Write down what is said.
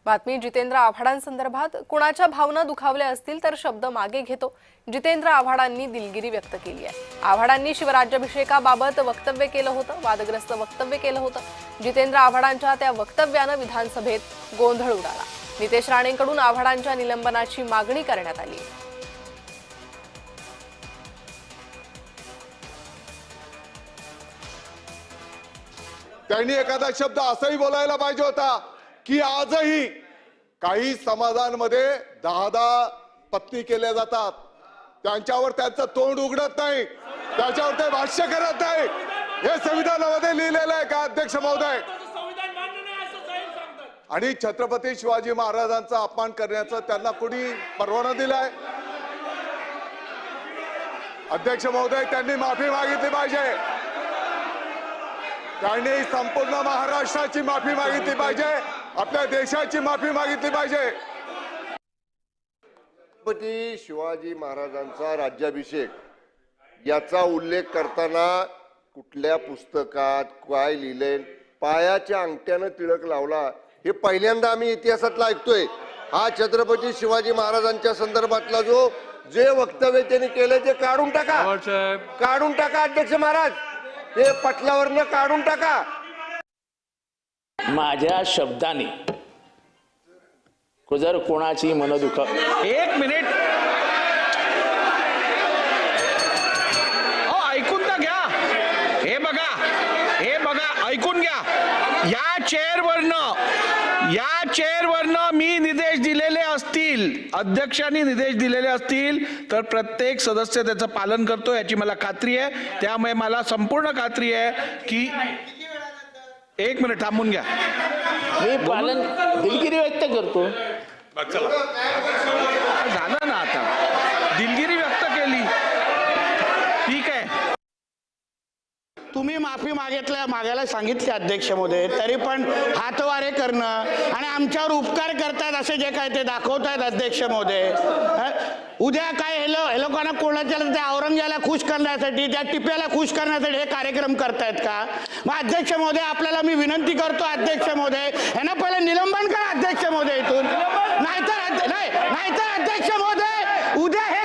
बातमी जितेंद्र आव्हाडांसंदर्भात कुणाच्या भावना दुखावल्या असतील तर शब्द मागे घेतो। जितेंद्र आव्हाडांनी दिलगिरी व्यक्त केली आहे। आव्हाडांनी शिवराज्याभिषेकाबाबत वक्तव्य केलं होतं, वादग्रस्त वक्तव्य केलं होतं। जितेंद्र आव्हाडांच्या त्या वक्तव्यानं विधानसभेत गोंधळ उडाला। नितेश राणेंकडून आव्हाडांच्या निलंबनाची मागणी करण्यात आली। त्यांनी एखादा शब्द असाही बोलायला पाहिजे होता की आजही काही समाजांमध्ये 10 पत्नी केल्या जातात, त्यांच्यावर त्यांचं तोंड उघडत नाही, त्याच्यावर ते भाष्य करत नाही। हे संविधानामध्ये लिहिलेलं आहे का अध्यक्ष महोदय? आणि छत्रपती शिवाजी महाराजांचा अपमान करण्याचा त्यांना कोणी परवाना दिलाय? अध्यक्ष महोदय, त्यांनी माफी मागितली पाहिजे। त्यांनी संपूर्ण महाराष्ट्राची माफी मागितली पाहिजे, आपल्या देशाची माफी मागितली पाहिजे। छत्रपती शिवाजी महाराजांचा राज्याभिषेक याचा उल्लेख करताना कुठल्या पुस्तकात काय लिहिलंय, पायाच्या अंगठ्यानं टिळक लावला, हे पहिल्यांदा आम्ही इतिहासातला ऐकतोय। हा छत्रपती शिवाजी महाराजांच्या संदर्भातला जे वक्तव्य त्यांनी केले ते काढून टाका, काढून टाका अध्यक्ष महाराज, ते पटलावरनं काढून टाका। माझ्या शब्दाने जर कोणाची मन दुख, एक मिनिट ऐकून तर घ्या। हे बघा ऐकून घ्या। या चेअरवरनं मी निर्देश दिलेले असतील, अध्यक्षांनी निर्देश दिलेले असतील तर प्रत्येक सदस्य त्याचं पालन करतो याची मला खात्री आहे। त्यामुळे मला संपूर्ण खात्री आहे की एक मिनिट थांबून घ्या, मी पालन दिलगिरी व्यक्त करतो। झालं ना, आता दिलगिरी व्यक्त केली, ठीक आहे। तुम्ही माफी मागायला सांगितले अध्यक्ष महोदय, तरी पण हातवारे करणं आणि आमच्यावर उपकार करतात असे जे काय ते दाखवतायत अध्यक्ष महोदय। उद्या काय हे लोकांना कोणाच्या त्या औरंगजेबाला खुश करण्यासाठी, त्या टिप्याला खुश करण्यासाठी हे कार्यक्रम करतायत का? मग अध्यक्ष महोदय, आपल्याला मी विनंती करतो अध्यक्ष महोदय, यांना पहिले निलंबन करा अध्यक्ष महोदय इथून, नाहीतर अध्यक्ष महोदय उद्या हे